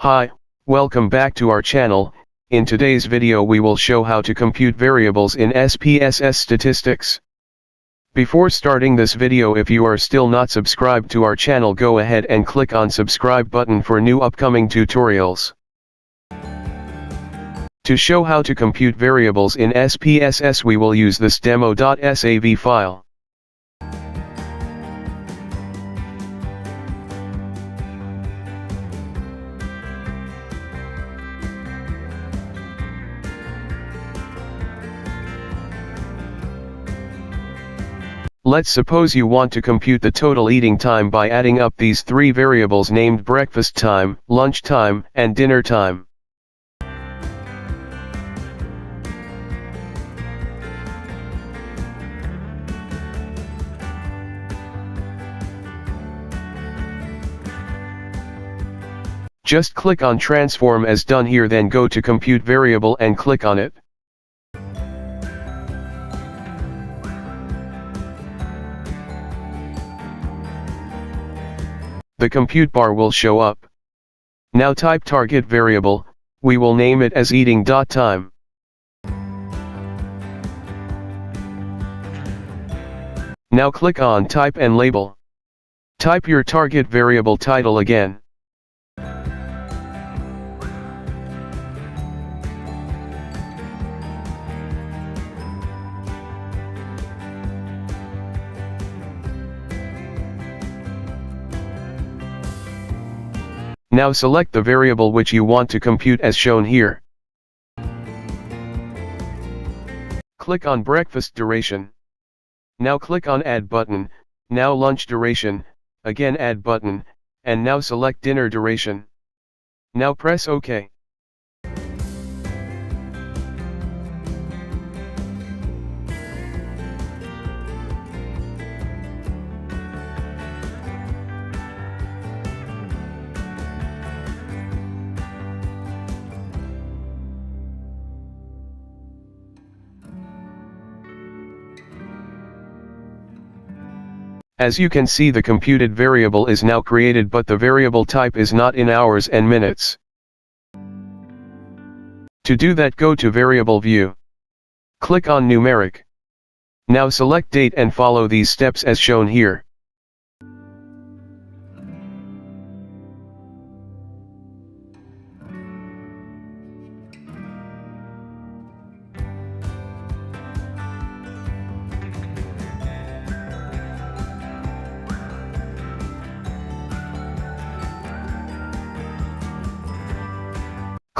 Hi, welcome back to our channel. In today's video we will show how to compute variables in SPSS statistics. Before starting this video, if you are still not subscribed to our channel, go ahead and click on subscribe button for new upcoming tutorials. To show how to compute variables in SPSS, we will use this demo.sav file. Let's suppose you want to compute the total eating time by adding up these three variables named breakfast time, lunch time, and dinner time. Just click on transform as done here, then go to compute variable and click on it. The compute bar will show up. Now type target variable, we will name it as eating.time. Now click on type and label. Type your target variable title again. Now select the variable which you want to compute as shown here. Click on breakfast duration. Now click on add button, now lunch duration, again add button, and now select dinner duration. Now press OK. As you can see, the computed variable is now created, but the variable type is not in hours and minutes. To do that, go to variable view. Click on numeric. Now select date and follow these steps as shown here.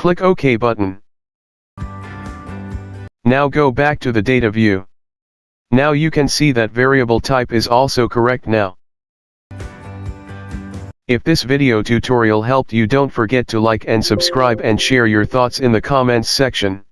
Click OK button. Now go back to the data view. Now you can see that variable type is also correct now. If this video tutorial helped you, don't forget to like and subscribe and share your thoughts in the comments section.